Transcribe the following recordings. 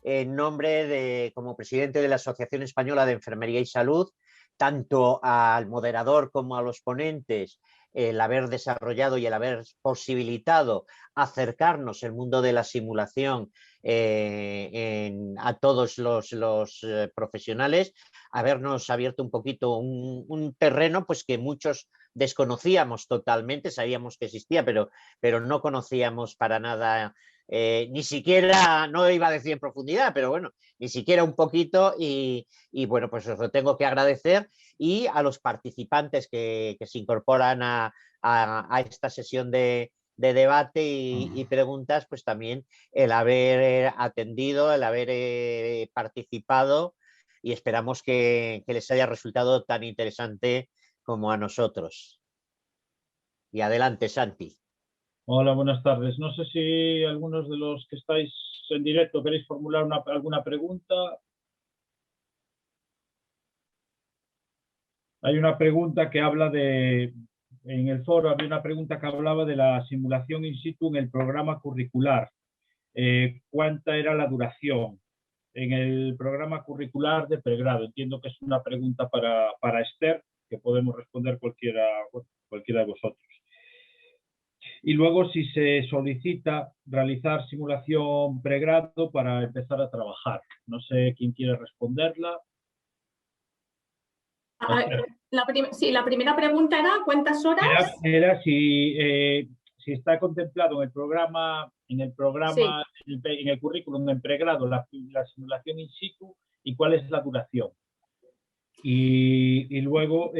en nombre como presidente de la Asociación Española de Enfermería y Salud, tanto al moderador como a los ponentes, el haber desarrollado y el haber posibilitado acercarnos el mundo de la simulación a todos los profesionales, habernos abierto un poquito un terreno pues que muchos desconocíamos totalmente, sabíamos que existía, pero no conocíamos para nada, ni siquiera, no iba a decir en profundidad, pero bueno, ni siquiera un poquito, y bueno, pues os lo tengo que agradecer, y a los participantes que se incorporan a esta sesión de debate y preguntas, pues también el haber atendido, el haber participado, y esperamos que les haya resultado tan interesante como a nosotros. Y adelante, Santi. Hola, buenas tardes. No sé si algunos de los que estáis en directo queréis formular alguna pregunta. Hay una pregunta que habla en el foro había una pregunta que hablaba de la simulación in situ en el programa curricular. ¿Cuánta era la duración en el programa curricular de pregrado? Entiendo que es una pregunta para Esther, que podemos responder cualquiera de vosotros. Y luego, si se solicita realizar simulación pregrado para empezar a trabajar. No sé quién quiere responderla. Sí, la primera pregunta era ¿cuántas horas? Era si está contemplado en el programa, sí, en el currículum en pregrado la simulación in situ y cuál es la duración. Y luego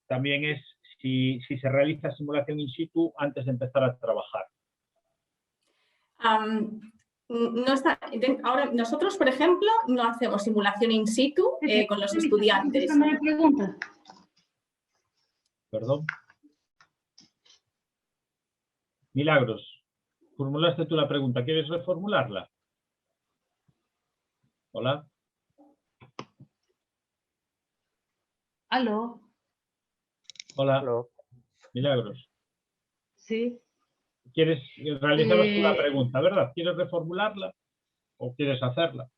también es si se realiza simulación in situ antes de empezar a trabajar. No está, ahora nosotros, por ejemplo, no hacemos simulación in situ con los estudiantes. Perdón. Milagros, formulaste tú la pregunta. ¿Quieres reformularla? Hola. ¿Aló? Hola. Hello. Milagros. Sí. ¿Quieres realizar tú la pregunta, verdad? ¿Quieres reformularla o quieres hacerla?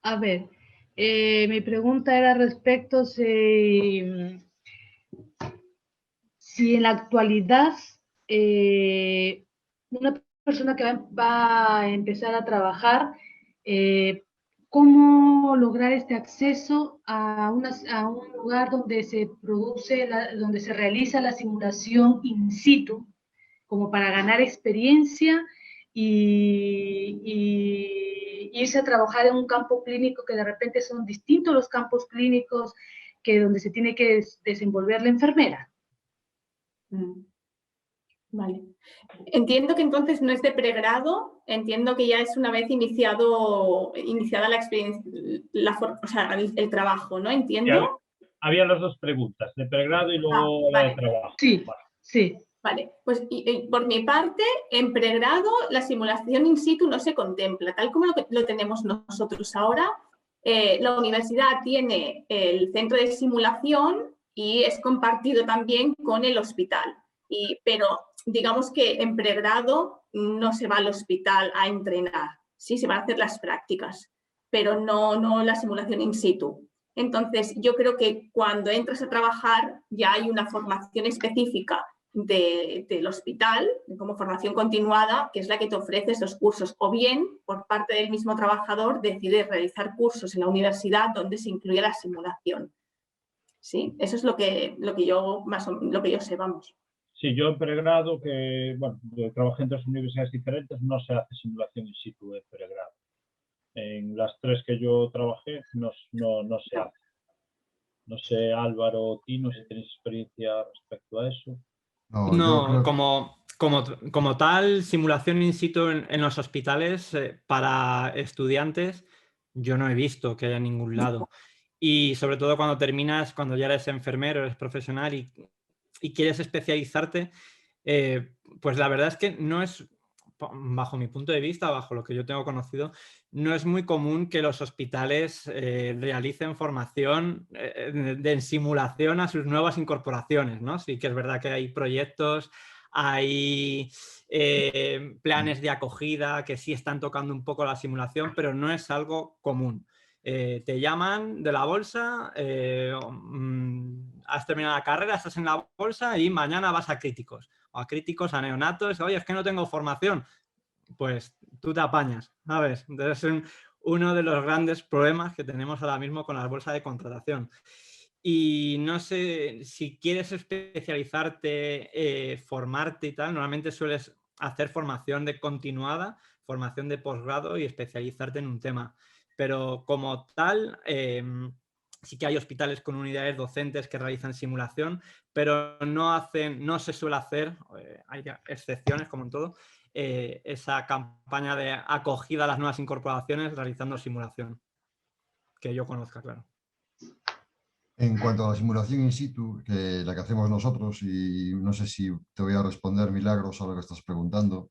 A ver, mi pregunta era respecto si en la actualidad una persona que va a empezar a trabajar, ¿cómo lograr este acceso a un lugar donde se produce, donde se realiza la simulación in situ, como para ganar experiencia y irse a trabajar en un campo clínico que de repente son distintos los campos clínicos que donde se tiene que desenvolver la enfermera? Vale. Entiendo que entonces no es de pregrado, entiendo que ya es una vez iniciada la experiencia, o sea, el trabajo, ¿no? Entiendo. Había las dos preguntas, de pregrado y luego la de trabajo. Sí, vale. Sí. Vale, pues por mi parte, en pregrado la simulación in situ no se contempla, tal como lo tenemos nosotros ahora. La universidad tiene el centro de simulación y es compartido también con el hospital, pero digamos que en pregrado no se va al hospital a entrenar, sí se van a hacer las prácticas, pero no la simulación in situ. Entonces, yo creo que cuando entras a trabajar ya hay una formación específica del hospital, como formación continuada, que es la que te ofrece esos cursos, o bien, por parte del mismo trabajador, decide realizar cursos en la universidad donde se incluye la simulación. Sí, eso es lo que yo sé, vamos. Sí, yo en pregrado, yo trabajé en 3 universidades diferentes, no se hace simulación in situ en pregrado. En las 3 que yo trabajé no se hace. No sé, Álvaro, Tino, si tenéis experiencia respecto a eso. No, como tal, simulación in situ en los hospitales para estudiantes, yo no he visto que haya en ningún lado. Y sobre todo cuando ya eres enfermero, eres profesional y quieres especializarte, pues la verdad es que no es, bajo mi punto de vista, bajo lo que yo tengo conocido, no es muy común que los hospitales realicen formación de simulación a sus nuevas incorporaciones, ¿no? Sí que es verdad que hay proyectos, hay planes de acogida que sí están tocando un poco la simulación, pero no es algo común. Te llaman de la bolsa, has terminado la carrera, estás en la bolsa y mañana vas a críticos, o a críticos, a neonatos. Oye, es que no tengo formación. Pues tú te apañas, ¿sabes? Entonces es uno de los grandes problemas que tenemos ahora mismo con las bolsas de contratación. Y no sé, si quieres especializarte, formarte y tal, normalmente sueles hacer formación de continuada, formación de posgrado y especializarte en un tema. Pero como tal, sí que hay hospitales con unidades docentes que realizan simulación, pero no se suele hacer, hay excepciones como en todo, esa campaña de acogida a las nuevas incorporaciones realizando simulación, que yo conozca, claro. En cuanto a la simulación in situ, la que hacemos nosotros, y no sé si te voy a responder, Milagros, a lo que estás preguntando,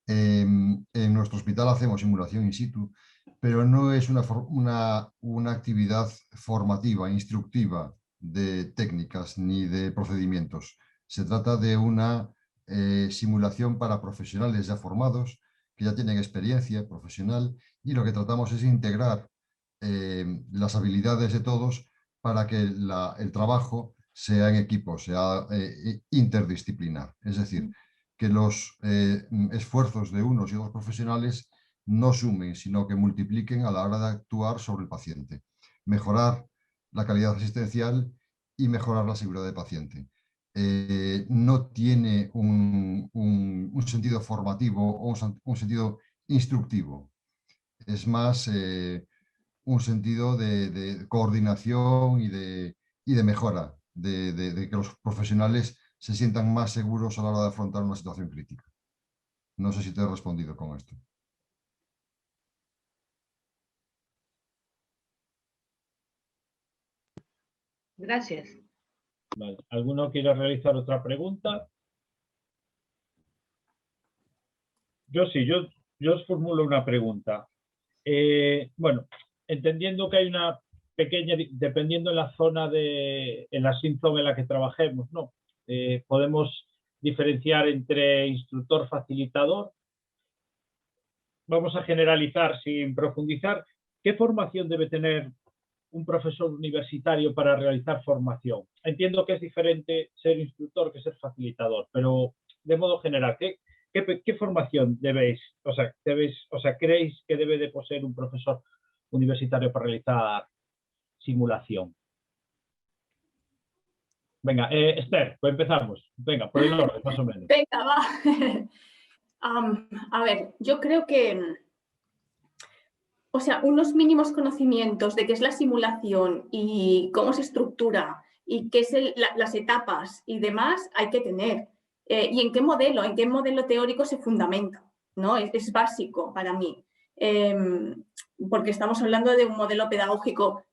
en nuestro hospital hacemos simulación in situ, pero no es una actividad formativa, instructiva de técnicas ni de procedimientos. Se trata de una simulación para profesionales ya formados, que ya tienen experiencia profesional, y lo que tratamos es integrar las habilidades de todos para que el trabajo sea en equipo, sea interdisciplinar. Es decir, que los esfuerzos de unos y otros profesionales no sumen, sino que multipliquen a la hora de actuar sobre el paciente. Mejorar la calidad asistencial y mejorar la seguridad del paciente. No tiene un sentido formativo o un sentido instructivo. Es más un sentido de coordinación y de mejora, de que los profesionales se sientan más seguros a la hora de afrontar una situación crítica. No sé si te he respondido con esto. Gracias. Vale. ¿Alguno quiere realizar otra pregunta? Yo sí, yo os formulo una pregunta. Bueno, entendiendo que hay una pequeña, dependiendo en la zona en la SINZON en la que trabajemos, ¿no? Podemos diferenciar entre instructor facilitador. Vamos a generalizar sin profundizar. ¿Qué formación debe tener un profesor universitario para realizar formación? Entiendo que es diferente ser instructor que ser facilitador, pero de modo general, ¿qué formación creéis que debe de poseer un profesor universitario para realizar simulación? Venga, Esther, pues empezamos. Venga, por el orden, más o menos. Venga, va. A ver, yo creo que, o sea, unos mínimos conocimientos de qué es la simulación y cómo se estructura y qué es las etapas y demás hay que tener. Y en qué modelo teórico se fundamenta, ¿no? Es básico para mí. Porque estamos hablando de un modelo pedagógico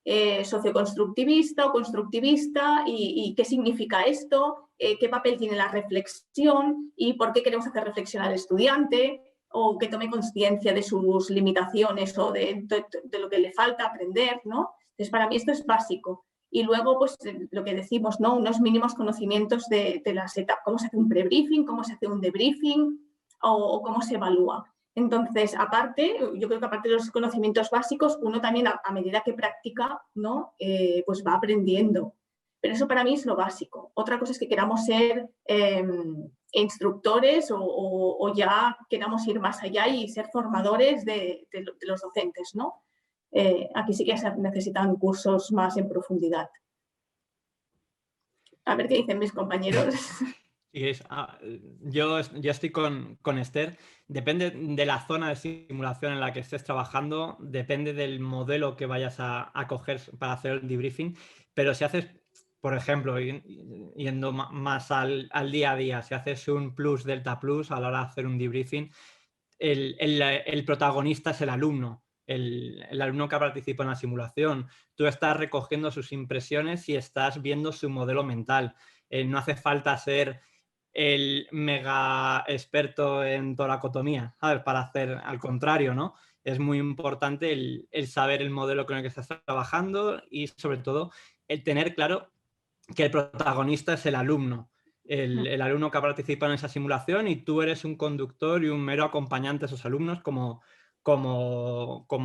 socioconstructivista o constructivista y qué significa esto, qué papel tiene la reflexión y por qué queremos hacer reflexionar al estudiante o que tome conciencia de sus limitaciones o de lo que le falta aprender, ¿no? Entonces, para mí esto es básico. Y luego, pues, lo que decimos, ¿no? Unos mínimos conocimientos de las etapas, cómo se hace un prebriefing, cómo se hace un debriefing o cómo se evalúa. Entonces, aparte, yo creo que aparte de los conocimientos básicos, uno también a medida que practica, ¿no? Pues va aprendiendo. Pero eso para mí es lo básico. Otra cosa es que queramos ser instructores o ya queramos ir más allá y ser formadores de los docentes, ¿no? Aquí sí que se necesitan cursos más en profundidad. A ver qué dicen mis compañeros. Yo estoy con Esther. Depende de la zona de simulación en la que estés trabajando, depende del modelo que vayas a coger para hacer el debriefing, pero si haces, por ejemplo, yendo más al día a día, si haces un plus, delta plus a la hora de hacer un debriefing, el protagonista es el alumno. El alumno que participa en la simulación. Tú estás recogiendo sus impresiones y estás viendo su modelo mental. No hace falta ser el mega experto en toracotomía, ¿sabes? Para hacer al contrario, ¿no? Es muy importante el saber el modelo con el que estás trabajando y sobre todo el tener claro que el protagonista es el alumno. el alumno que ha participado en esa simulación y tú eres un conductor y un mero acompañante a esos alumnos como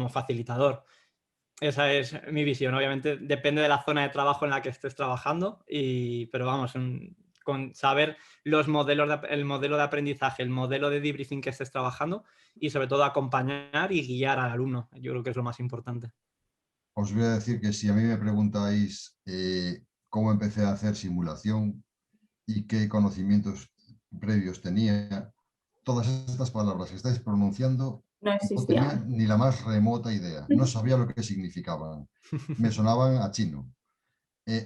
facilitador. Esa es mi visión. Obviamente depende de la zona de trabajo en la que estés trabajando, pero vamos, con saber el modelo de aprendizaje, el modelo de debriefing que estés trabajando y sobre todo acompañar y guiar al alumno. Yo creo que es lo más importante. Os voy a decir que si a mí me preguntáis cómo empecé a hacer simulación y qué conocimientos previos tenía, todas estas palabras que estáis pronunciando No no tenía existían. ni la más remota idea, no sabía lo que significaban, me sonaban a chino.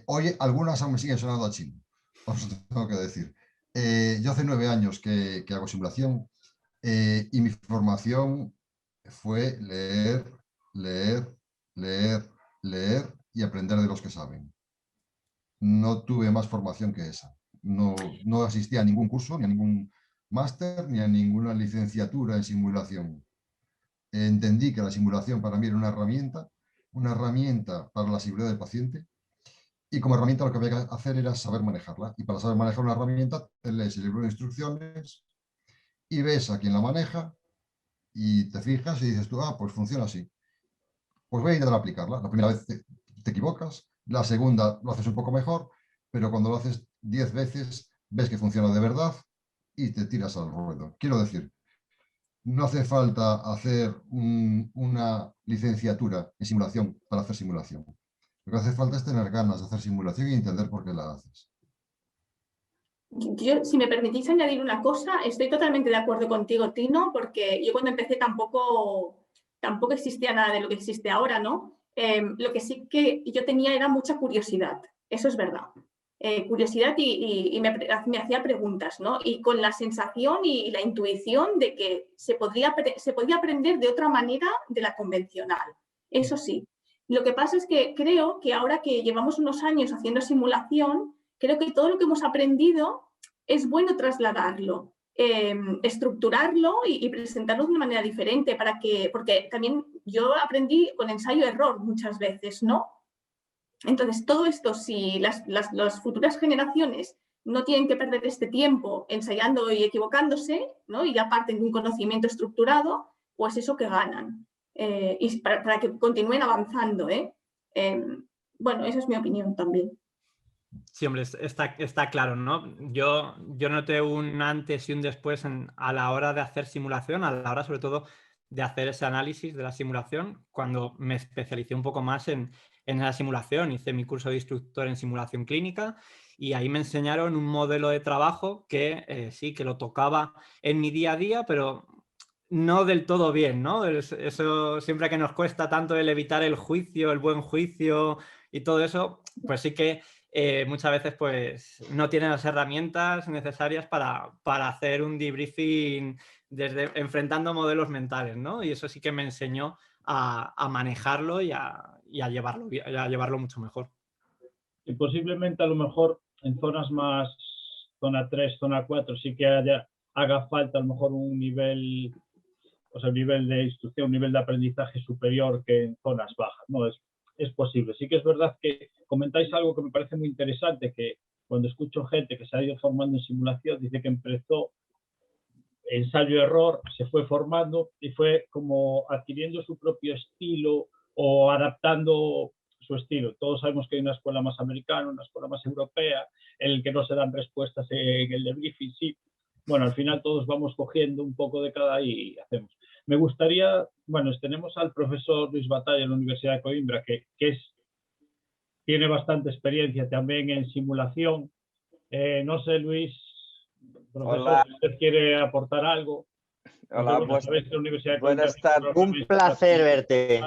Hoy algunas aún me siguen sonando a chino, os tengo que decir. Yo hace 9 años que hago simulación y mi formación fue leer, leer, leer, leer y aprender de los que saben. No tuve más formación que esa. No asistí a ningún curso, ni a ningún máster, ni a ninguna licenciatura en simulación. Entendí que la simulación para mí era una herramienta para la seguridad del paciente, y como herramienta lo que había que hacer era saber manejarla. Y para saber manejar una herramienta, te lees el libro de instrucciones y ves a quién la maneja y te fijas y dices tú, pues funciona así. Pues voy a intentar aplicarla. La primera vez te equivocas, la segunda lo haces un poco mejor, pero cuando lo haces 10 veces ves que funciona de verdad y te tiras al ruedo. Quiero decir, no hace falta hacer una licenciatura en simulación para hacer simulación. Lo que hace falta es tener ganas de hacer simulación y entender por qué la haces. Yo, si me permitís añadir una cosa, estoy totalmente de acuerdo contigo, Tino, porque yo cuando empecé tampoco existía nada de lo que existe ahora, ¿no? Lo que sí que yo tenía era mucha curiosidad, eso es verdad. Curiosidad y me hacía preguntas, ¿no? Y con la sensación y la intuición de que se podía aprender de otra manera de la convencional. Eso sí. Lo que pasa es que creo que ahora que llevamos unos años haciendo simulación, creo que todo lo que hemos aprendido es bueno trasladarlo, estructurarlo y presentarlo de una manera diferente porque también yo aprendí con ensayo-error muchas veces, ¿no? Entonces, todo esto, si las futuras generaciones no tienen que perder este tiempo ensayando y equivocándose, ¿no? Y ya parten de un conocimiento estructurado, pues eso que ganan. Y para que continúen avanzando, bueno, esa es mi opinión también. Sí, hombre, está claro, ¿no? Yo noté un antes y un después a la hora de hacer simulación, a la hora sobre todo de hacer ese análisis de la simulación, cuando me especialicé un poco más en la simulación. Hice mi curso de instructor en simulación clínica y ahí me enseñaron un modelo de trabajo que sí, que lo tocaba en mi día a día, pero no del todo bien, ¿no? Eso siempre que nos cuesta tanto el evitar el juicio, el buen juicio y todo eso, pues sí que muchas veces pues no tienen las herramientas necesarias para hacer un debriefing enfrentando modelos mentales, ¿no? Y eso sí que me enseñó a manejarlo y a llevarlo mucho mejor. Y posiblemente a lo mejor en zonas más, zona 3, zona 4, sí que haga falta a lo mejor un nivel, o sea, un nivel de instrucción, un nivel de aprendizaje superior que en zonas bajas, ¿no? Es posible. Sí que es verdad que comentáis algo que me parece muy interesante, que cuando escucho gente que se ha ido formando en simulación, dice que empezó ensayo-error, se fue formando y fue como adquiriendo su propio estilo o adaptando su estilo. Todos sabemos que hay una escuela más americana, una escuela más europea, en el que no se dan respuestas en el debriefing, sí. Bueno, al final todos vamos cogiendo un poco de cada y hacemos. Me gustaría, bueno, tenemos al profesor Luis Batalla en la Universidad de Coimbra, que tiene bastante experiencia también en simulación. No sé, Luis, profesor, Hola. si usted quiere aportar algo. Hola, Bueno, sabéis que la Universidad de buenas Coimbra tardes. Un placer verte.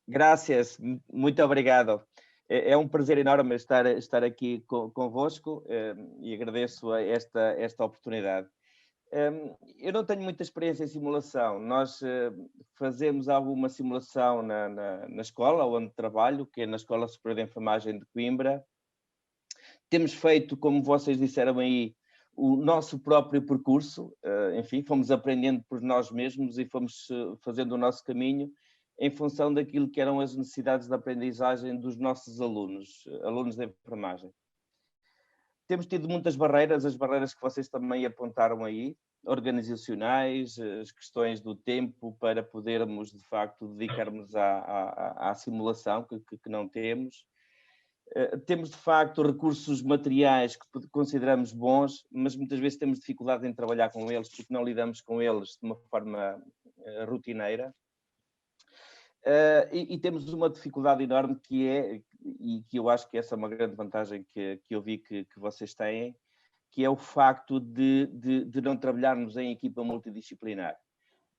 Gracias, muito obrigado. É um prazer enorme estar aqui convosco e agradeço esta oportunidade. Eu não tenho muita experiência em simulação. Nós fazemos alguma simulação na escola onde trabalho, que é na Escola Superior de Enfermagem de Coimbra. Temos feito, como vocês disseram aí, o nosso próprio percurso. Enfim, fomos aprendendo por nós mesmos e fomos fazendo o nosso caminho em função daquilo que eram as necessidades de aprendizagem dos nossos alunos de enfermagem. Temos tido muitas barreiras, as barreiras que vocês também apontaram aí, organizacionais, as questões do tempo para podermos, de facto, dedicarmos à simulação, que não temos. Temos, de facto, recursos materiais que consideramos bons, mas muitas vezes temos dificuldade em trabalhar com eles porque não lidamos com eles de uma forma rotineira. E temos uma dificuldade enorme e que eu acho que essa é uma grande vantagem que eu vi que vocês têm, que é o facto de não trabalharmos em equipa multidisciplinar.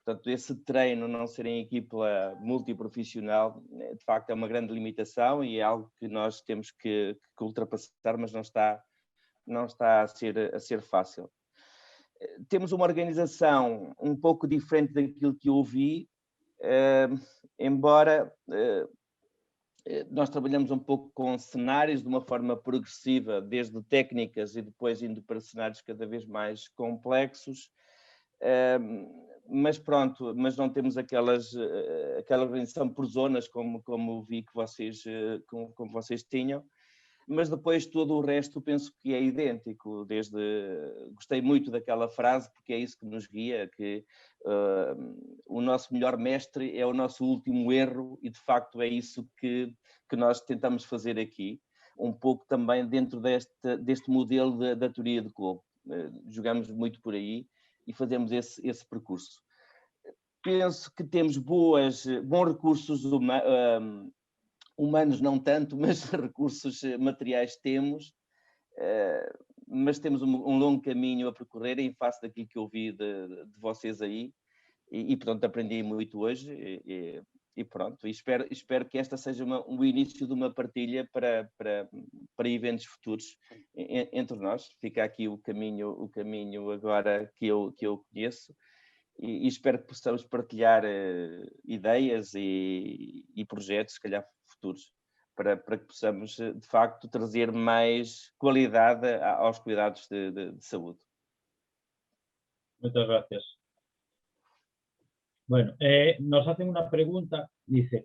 Portanto, esse treino não ser em equipa multiprofissional, de facto, é uma grande limitação e é algo que nós temos que ultrapassar, mas não está a ser fácil. Temos uma organização um pouco diferente daquilo que eu ouvi, embora nós trabalhamos um pouco com cenários de uma forma progressiva, desde técnicas e depois indo para cenários cada vez mais complexos. Mas pronto, mas não temos aquela organização por zonas como vi que vocês, como vocês tinham, mas depois todo o resto penso que é idêntico, gostei muito daquela frase, porque é isso que nos guia, que o nosso melhor mestre é o nosso último erro, e de facto é isso que nós tentamos fazer aqui, um pouco também dentro deste modelo da teoria de Kolb. Jogamos muito por aí, e fazemos esse percurso. Penso que temos bons recursos humanos, não tanto, mas recursos materiais temos, mas temos um longo caminho a percorrer em face daquilo que eu vi de vocês aí, e portanto aprendi muito hoje, e pronto, espero que esta seja o início de uma partilha para eventos futuros entre nós. Fica aqui o caminho agora que eu conheço, e espero que possamos partilhar ideias e projetos, se calhar futuros, para que possamos de facto trazer mais qualidade aos cuidados de saúde. Muchas gracias. Bueno, nos hacen una pregunta, dice,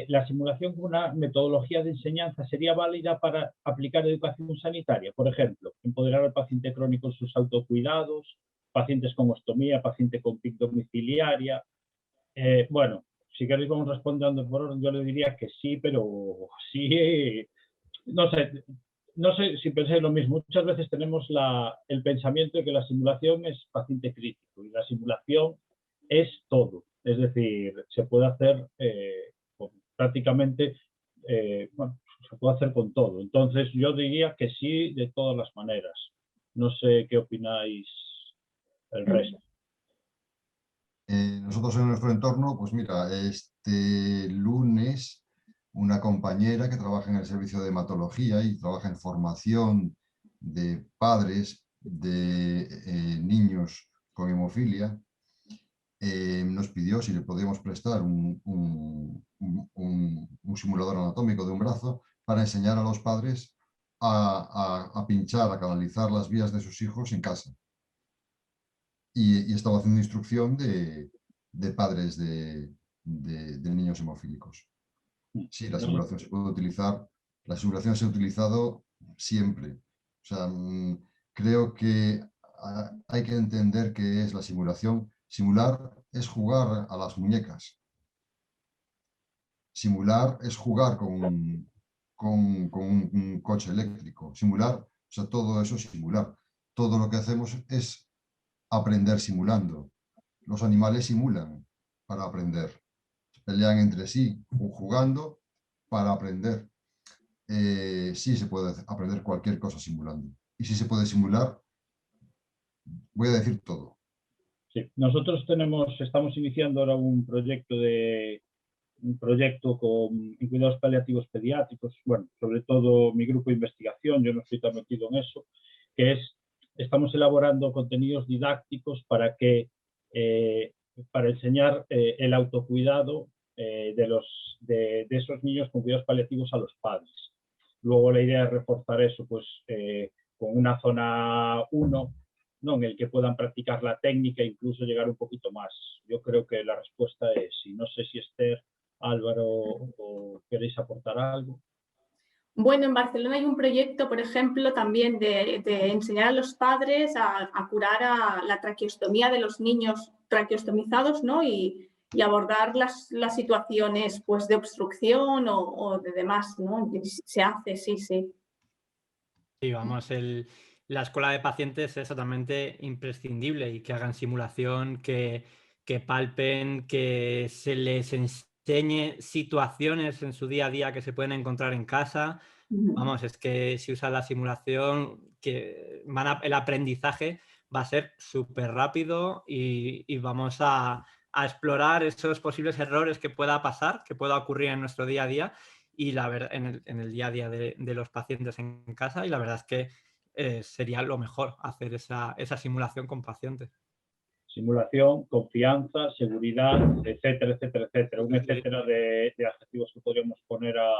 ¿la simulación como una metodología de enseñanza sería válida para aplicar educación sanitaria? Por ejemplo, empoderar al paciente crónico en sus autocuidados, pacientes con ostomía, paciente con PIC domiciliaria. Bueno, si queréis vamos respondiendo por orden, yo le diría que sí, pero sí, no sé si pensáis lo mismo. Muchas veces tenemos el pensamiento de que la simulación es paciente crítico, y la simulación es todo, es decir, se puede hacer prácticamente, bueno, se puede hacer con todo. Entonces yo diría que sí de todas las maneras. No sé qué opináis el resto. Nosotros en nuestro entorno, pues mira, este lunes una compañera que trabaja en el servicio de hematología y trabaja en formación de padres de niños con hemofilia, nos pidió si le podíamos prestar un simulador anatómico de un brazo para enseñar a los padres a pinchar, a canalizar las vías de sus hijos en casa. Y estaba haciendo instrucción de padres de niños hemofílicos. Sí, la simulación se puede utilizar, la simulación se ha utilizado siempre. O sea, creo que hay que entender qué es la simulación. Simular es jugar a las muñecas. Simular es jugar con un coche eléctrico. Simular, o sea, todo eso es simular. Todo lo que hacemos es aprender simulando. Los animales simulan para aprender. Pelean entre sí jugando para aprender. Sí se puede aprender cualquier cosa simulando. Y si se puede simular, voy a decir todo. Sí, nosotros estamos iniciando ahora un proyecto en cuidados paliativos pediátricos, bueno, sobre todo mi grupo de investigación, yo no estoy tan metido en eso, que estamos elaborando contenidos didácticos para enseñar el autocuidado de esos niños con cuidados paliativos a los padres. Luego la idea es reforzar eso pues, con una zona 1, ¿no? En el que puedan practicar la técnica e incluso llegar un poquito más. Yo creo que la respuesta es sí. No sé si Esther, Álvaro, o queréis aportar algo. Bueno, en Barcelona hay un proyecto, por ejemplo, también de enseñar a los padres a curar la traqueostomía de los niños traqueostomizados, ¿no? Y abordar las situaciones pues, de obstrucción o de demás, ¿no? Se hace, sí, sí. Sí, vamos, la escuela de pacientes es totalmente imprescindible y que hagan simulación, que palpen, que se les enseñe situaciones en su día a día que se pueden encontrar en casa. Vamos, es que si usan la simulación, el aprendizaje va a ser súper rápido y vamos a explorar esos posibles errores que pueda pasar, que pueda ocurrir en nuestro día a día y en el día a día de los pacientes en casa, y la verdad es que sería lo mejor hacer esa simulación con pacientes. Simulación, confianza, seguridad, etcétera, etcétera, etcétera. Un etcétera de adjetivos que podríamos poner a...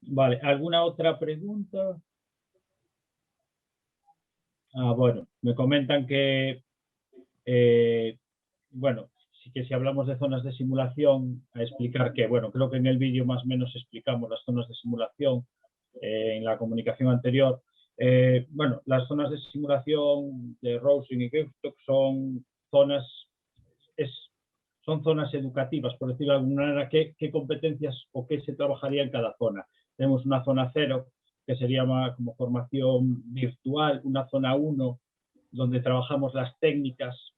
Vale, ¿alguna otra pregunta? Bueno, me comentan que, bueno, sí que si hablamos de zonas de simulación, a explicar que, bueno, creo que en el vídeo más o menos explicamos las zonas de simulación en la comunicación anterior. Bueno, las zonas de simulación de Rosing y Geftock son zonas educativas, por decirlo de alguna manera. ¿Qué competencias o qué se trabajaría en cada zona? Tenemos una zona 0, que sería como formación virtual, una zona 1, donde trabajamos las técnicas.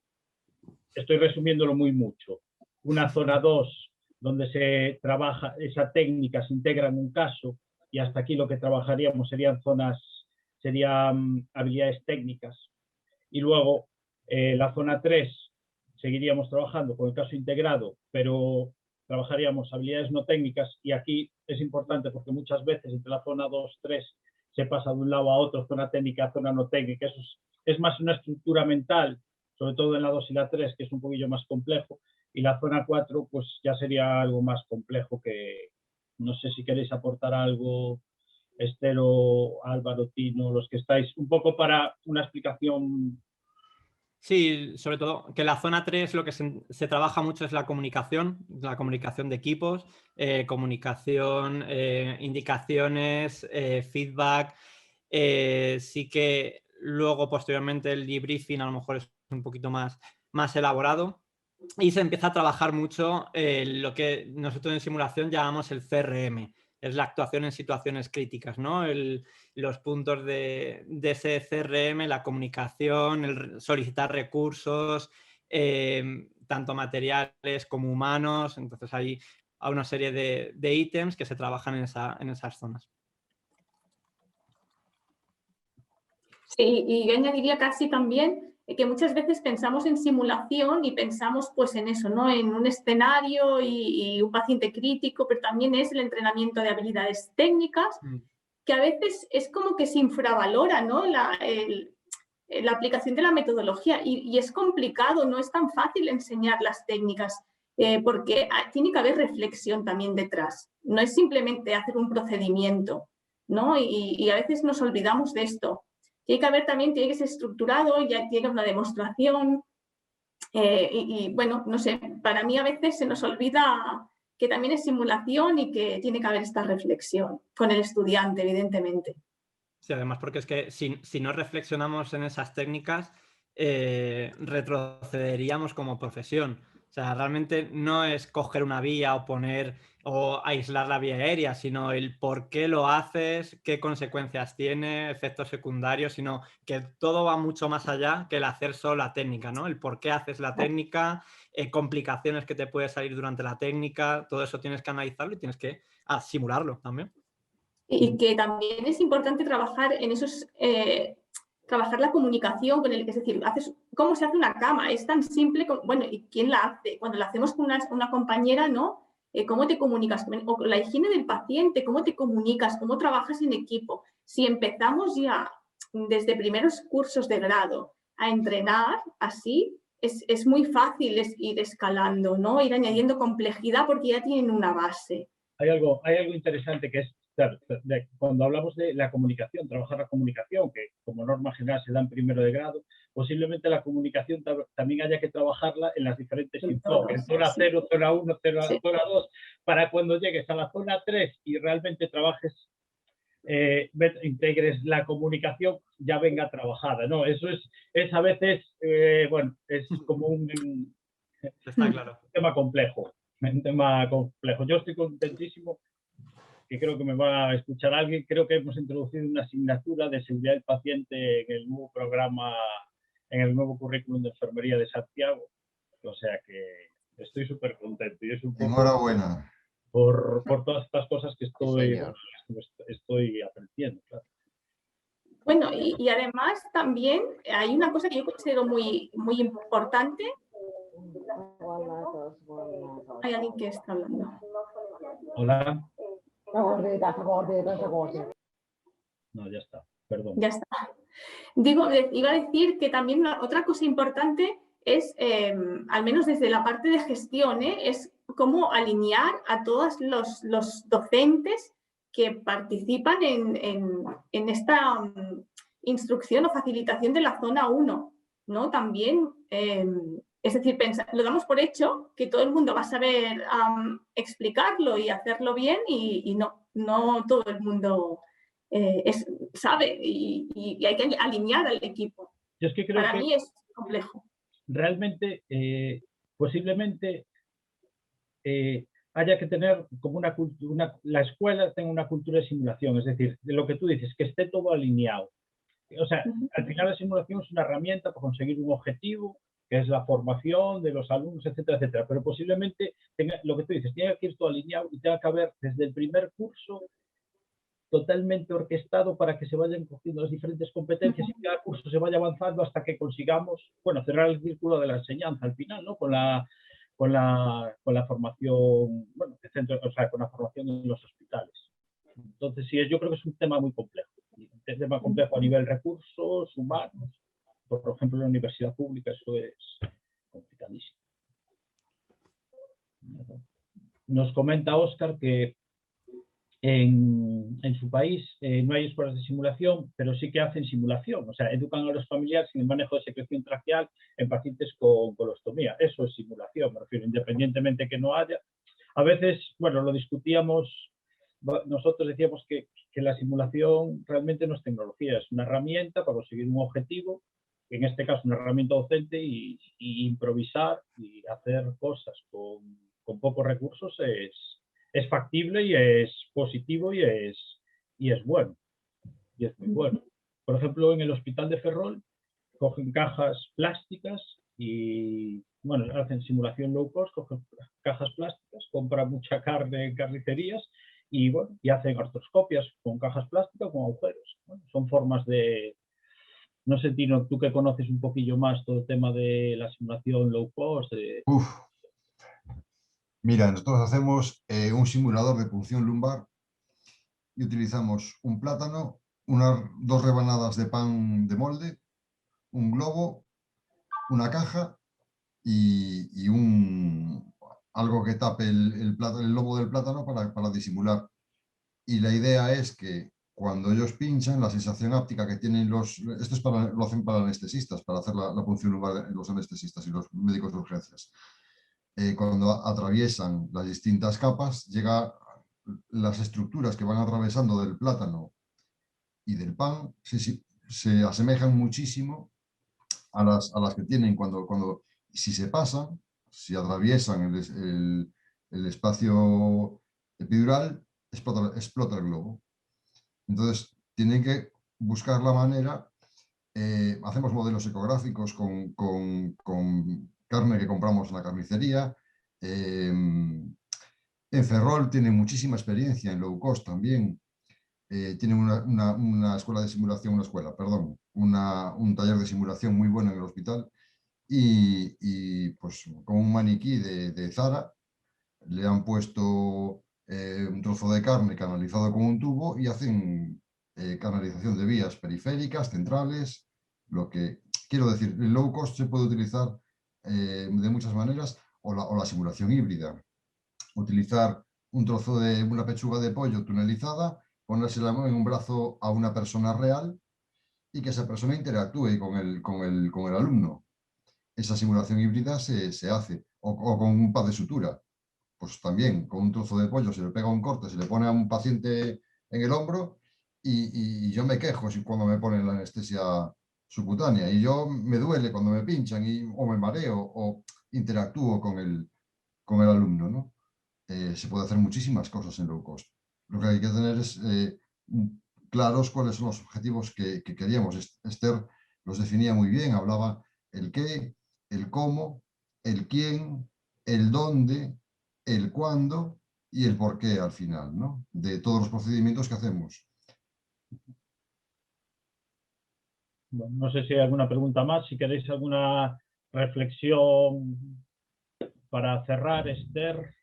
Estoy resumiéndolo muy mucho. Una zona 2, donde se trabaja esa técnica, se integra en un caso, y hasta aquí lo que trabajaríamos serían habilidades técnicas. Y luego la zona 3, seguiríamos trabajando con el caso integrado, pero trabajaríamos habilidades no técnicas, y aquí es importante porque muchas veces entre la zona 2, 3 se pasa de un lado a otro, zona técnica, zona no técnica. Eso es más una estructura mental, sobre todo en la 2 y la 3, que es un poquillo más complejo, y la zona 4 pues ya sería algo más complejo, que no sé si queréis aportar algo, Esther o Álvaro, Tino, los que estáis, un poco para una explicación. Sí, sobre todo que la zona 3 lo que se trabaja mucho es la comunicación de equipos, comunicación, indicaciones, feedback. Sí que luego posteriormente el debriefing a lo mejor es un poquito más elaborado y se empieza a trabajar mucho lo que nosotros en simulación llamamos el CRM. Es la actuación en situaciones críticas, ¿no? Los puntos de ese CRM, la comunicación, el solicitar recursos, tanto materiales como humanos. Entonces hay una serie de ítems que se trabajan en esas zonas. Sí, y yo añadiría casi también que muchas veces pensamos en simulación y pensamos pues en eso, ¿no? En un escenario y un paciente crítico, pero también es el entrenamiento de habilidades técnicas, que a veces es como que se infravalora, ¿no? La aplicación de la metodología, y es complicado, no es tan fácil enseñar las técnicas, porque tiene que haber reflexión también detrás, no es simplemente hacer un procedimiento, ¿no? Y a veces nos olvidamos de esto. Tiene que haber también, tiene que ser estructurado, ya tiene una demostración, y bueno, no sé, para mí a veces se nos olvida que también es simulación y que tiene que haber esta reflexión con el estudiante, evidentemente. Sí, además porque es que si no reflexionamos en esas técnicas, retrocederíamos como profesión. O sea, realmente no es coger una vía o aislar la vía aérea, sino el por qué lo haces, qué consecuencias tiene, efectos secundarios, sino que todo va mucho más allá que el hacer solo la técnica, ¿no? El por qué haces la técnica, complicaciones que te puede salir durante la técnica, todo eso tienes que analizarlo y tienes que simularlo también. Y que también es importante trabajar en esos, trabajar la comunicación con es decir, ¿cómo se hace una cama? Es tan simple, bueno, ¿y quién la hace? Cuando la hacemos con una compañera, ¿no? ¿Cómo te comunicas? O la higiene del paciente, ¿cómo te comunicas? ¿Cómo trabajas en equipo? Si empezamos ya desde primeros cursos de grado a entrenar así, es muy fácil ir escalando, ¿no? Ir añadiendo complejidad porque ya tienen una base. Hay algo interesante que es, cuando hablamos de la comunicación, trabajar la comunicación, que como norma general se da en primero de grado, posiblemente la comunicación también haya que trabajarla en las diferentes enfoques, zona 0, zona 1, zona 2, para cuando llegues a la zona 3 y realmente trabajes, integres la comunicación, ya venga trabajada, ¿no? Eso es a veces, bueno, es como un tema complejo, Yo estoy contentísimo, que creo que me va a escuchar alguien. Creo que hemos introducido una asignatura de seguridad del paciente en el nuevo programa, en el nuevo currículum de enfermería de Santiago. O sea que estoy súper contento. Y es un poco enhorabuena. Por todas estas cosas que estoy aprendiendo, claro. Bueno, y además también hay una cosa que yo considero muy, muy importante. Hay alguien que está hablando. Hola. No, ya está, perdón. Ya está. Digo, iba a decir que también otra cosa importante es, al menos desde la parte de gestión, es cómo alinear a todos los docentes que participan en esta instrucción o facilitación de la zona 1, ¿no? También, es decir, lo damos por hecho que todo el mundo va a saber explicarlo y hacerlo bien y no todo el mundo sabe y hay que alinear al equipo. Yo es que creo Para que mí es complejo. Realmente, posiblemente haya que tener como la escuela tenga una cultura de simulación, es decir, de lo que tú dices, que esté todo alineado. O sea, al final la simulación es una herramienta para conseguir un objetivo, que es la formación de los alumnos, etcétera, etcétera. Pero posiblemente lo que tú dices, tiene que ir todo alineado y tenga que haber desde el primer curso totalmente orquestado para que se vayan cogiendo las diferentes competencias y cada curso se vaya avanzando hasta que consigamos, bueno, cerrar el círculo de la enseñanza al final, ¿no? Con la formación, bueno, con la formación en los hospitales. Entonces, sí, yo creo que es un tema muy complejo. Es un tema complejo a nivel recursos humanos. Por ejemplo, en la universidad pública eso es complicadísimo. Nos comenta Óscar que en su país no hay escuelas de simulación, pero sí que hacen simulación, o sea, educan a los familiares en el manejo de secreción traqueal en pacientes con colostomía. Eso es simulación, me refiero, independientemente que no haya. A veces, bueno, lo discutíamos, nosotros decíamos que la simulación realmente no es tecnología, es una herramienta para conseguir un objetivo, en este caso una herramienta docente, y improvisar y hacer cosas con pocos recursos es factible y es positivo y es bueno. Y es muy bueno. Por ejemplo, en el hospital de Ferrol cogen cajas plásticas y, bueno, hacen simulación low cost, cogen cajas plásticas, compran mucha carne en carnicerías y, bueno, y hacen artroscopias con cajas plásticas con agujeros. Bueno, son formas de... No sé, Tino, tú que conoces un poquillo más todo el tema de la simulación low cost. Mira, nosotros hacemos un simulador de punción lumbar y utilizamos un plátano, dos rebanadas de pan de molde, un globo, una caja y algo que tape el lobo del plátano para disimular. Y la idea es que cuando ellos pinchan, la sensación áptica que tienen esto es lo hacen para anestesistas, para hacer la punción lumbar los anestesistas y los médicos de urgencias. Cuando atraviesan las distintas capas, las estructuras que van atravesando del plátano y del pan se asemejan muchísimo a las que tienen si se pasan, si atraviesan el espacio epidural, explota el globo. Entonces, tienen que buscar la manera. Hacemos modelos ecográficos con carne que compramos en la carnicería. En Ferrol tiene muchísima experiencia en low cost también. Tienen una escuela de simulación, un taller de simulación muy bueno en el hospital y pues con un maniquí de Zara le han puesto un trozo de carne canalizado con un tubo y hacen canalización de vías periféricas, centrales. Lo que quiero decir, el low cost se puede utilizar de muchas maneras, o la simulación híbrida. Utilizar un trozo de una pechuga de pollo tunelizada, ponérsela en un brazo a una persona real y que esa persona interactúe con el alumno. Esa simulación híbrida se hace, o con un pad de sutura. Pues también, con un trozo de pollo se le pega un corte, se le pone a un paciente en el hombro y yo me quejo cuando me ponen la anestesia subcutánea y yo me duele cuando me pinchan o me mareo o interactúo con el alumno, ¿no? Se puede hacer muchísimas cosas en low cost. Lo que hay que tener es claros cuáles son los objetivos que queríamos. Esther los definía muy bien, hablaba el qué, el cómo, el quién, el dónde, el cuándo y el por qué al final, ¿no? De todos los procedimientos que hacemos. Bueno, no sé si hay alguna pregunta más, si queréis alguna reflexión para cerrar, Esther.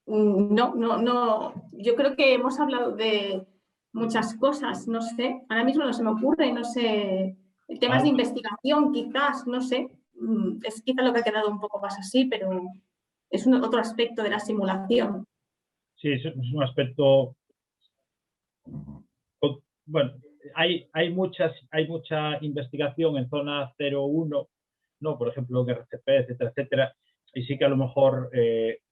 No. Yo creo que hemos hablado de muchas cosas, no sé. Ahora mismo no se me ocurre, no sé. Temas de investigación, quizás, no sé. Es quizá lo que ha quedado un poco más así, pero es otro aspecto de la simulación. Sí, es un aspecto. Bueno, hay mucha investigación en zona 0,1, ¿no? Por ejemplo, en RCP, etcétera, etcétera. Y sí que a lo mejor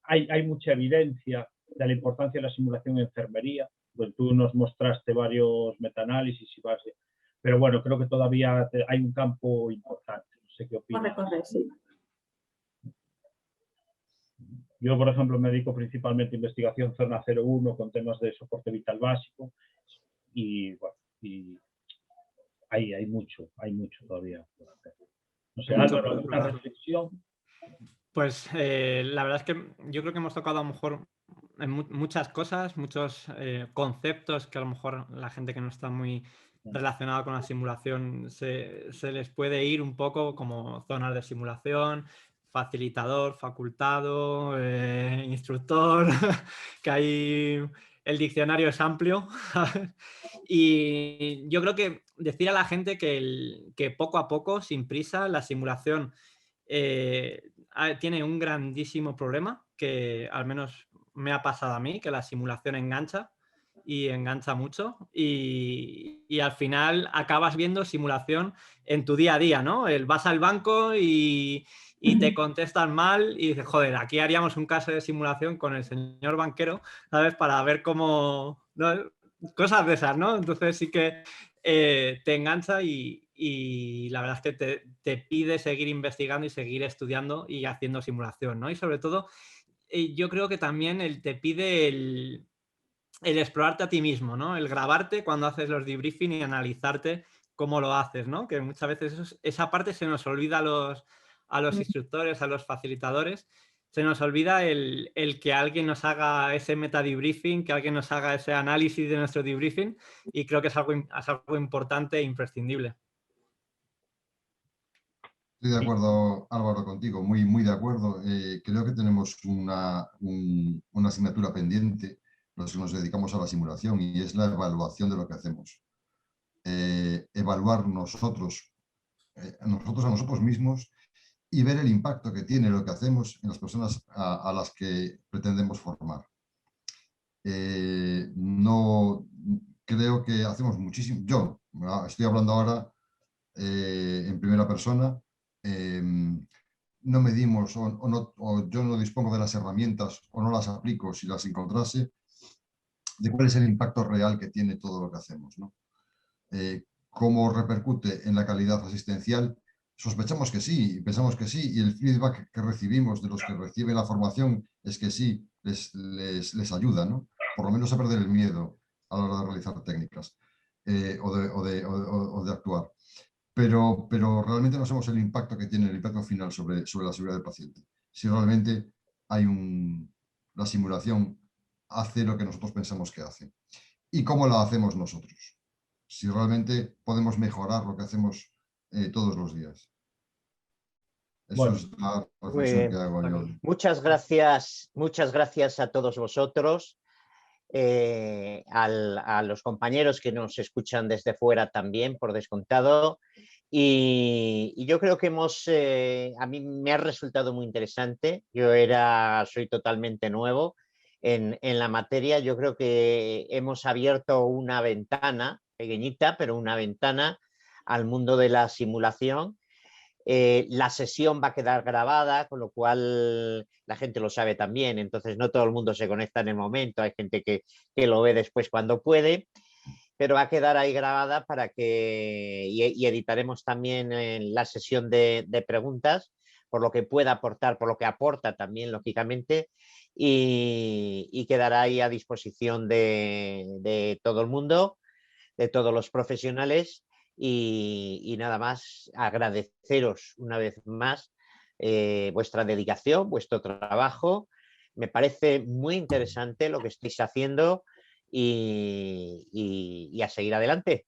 hay mucha evidencia de la importancia de la simulación en enfermería. Pues tú nos mostraste varios metaanálisis y varios, pero bueno, creo que todavía hay un campo importante. No sé qué opinas. Corre, sí. Yo, por ejemplo, me dedico principalmente a investigación zona 0,1 con temas de soporte vital básico y bueno, y hay mucho todavía por hacer. No sé, Álvaro, ¿alguna reflexión? Pues la verdad es que yo creo que hemos tocado a lo mejor en muchas cosas, muchos conceptos que a lo mejor la gente que no está muy relacionada con la simulación se les puede ir un poco, como zonas de simulación, facilitador, facultado, instructor, que hay el diccionario es amplio. Y yo creo que decir a la gente que poco a poco, sin prisa, la simulación tiene un grandísimo problema que al menos me ha pasado a mí, que la simulación engancha y engancha mucho y al final acabas viendo simulación en tu día a día, ¿no? Vas al banco y te contestan mal y dices, joder, aquí haríamos un caso de simulación con el señor banquero, ¿sabes? Para ver cómo... ¿no? Cosas de esas, ¿no? Entonces sí que te engancha y la verdad es que te pide seguir investigando y seguir estudiando y haciendo simulación, ¿no? Y sobre todo, yo creo que también te pide el explorarte a ti mismo, ¿no? El grabarte cuando haces los debriefing y analizarte cómo lo haces, ¿no? Que muchas veces esa parte se nos olvida a los instructores, a los facilitadores. Se nos olvida el que alguien nos haga ese meta debriefing, que alguien nos haga ese análisis de nuestro debriefing y creo que es algo importante e imprescindible. Estoy de acuerdo, Álvaro, contigo, muy, muy de acuerdo. Creo que tenemos una asignatura pendiente, los que nos dedicamos a la simulación, y es la evaluación de lo que hacemos. Evaluar nosotros a nosotros mismos y ver el impacto que tiene lo que hacemos en las personas a las que pretendemos formar. No creo que hacemos muchísimo. Yo estoy hablando ahora en primera persona. No medimos o yo no dispongo de las herramientas o no las aplico si las encontrase, de cuál es el impacto real que tiene todo lo que hacemos, ¿no? ¿Cómo repercute en la calidad asistencial? Sospechamos que sí, pensamos que sí, y el feedback que recibimos de los que reciben la formación es que sí, les ayuda, ¿no? Por lo menos a perder el miedo a la hora de realizar técnicas o de actuar. Pero realmente no sabemos el impacto que tiene, el impacto final sobre la seguridad del paciente. Si realmente la simulación hace lo que nosotros pensamos que hace. ¿Y cómo la hacemos nosotros? Si realmente podemos mejorar lo que hacemos todos los días. Eso es la reflexión que hago yo. Muchas gracias a todos vosotros. A los compañeros que nos escuchan desde fuera también, por descontado. Y yo creo que a mí me ha resultado muy interesante. Soy totalmente nuevo en la materia. Yo creo que hemos abierto una ventana, pequeñita, pero una ventana al mundo de la simulación. La sesión va a quedar grabada, con lo cual la gente lo sabe también, entonces no todo el mundo se conecta en el momento, hay gente que lo ve después cuando puede, pero va a quedar ahí grabada para que, y editaremos también la sesión de preguntas, por lo que pueda aportar, por lo que aporta también, lógicamente, y quedará ahí a disposición de todo el mundo, de todos los profesionales. Y nada más, agradeceros una vez más vuestra dedicación, vuestro trabajo. Me parece muy interesante lo que estáis haciendo y a seguir adelante.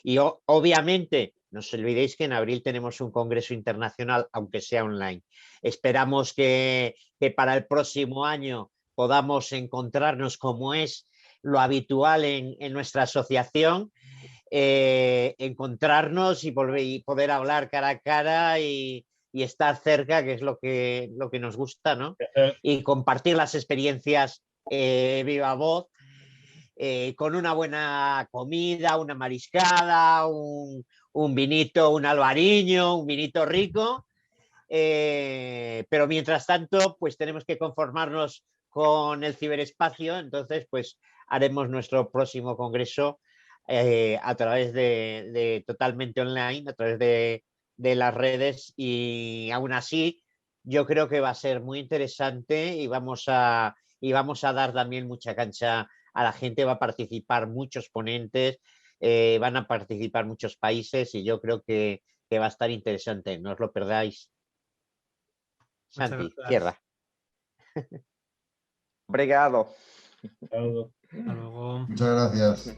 Y obviamente, no os olvidéis que en abril tenemos un congreso internacional, aunque sea online. Esperamos que para el próximo año podamos encontrarnos, como es lo habitual en nuestra asociación, encontrarnos y poder hablar cara a cara y estar cerca, que es lo que nos gusta, ¿no? Y compartir las experiencias viva voz, con una buena comida, una mariscada, un vinito, un albariño, un vinito rico. Pero mientras tanto, pues tenemos que conformarnos con el ciberespacio, entonces pues haremos nuestro próximo congreso a través de totalmente online, a través de las redes, y aún así yo creo que va a ser muy interesante y vamos a dar también mucha cancha a la gente, va a participar muchos ponentes, van a participar muchos países y yo creo que va a estar interesante, no os lo perdáis. Santi, cierra. Obrigado. Hasta luego. Muchas gracias.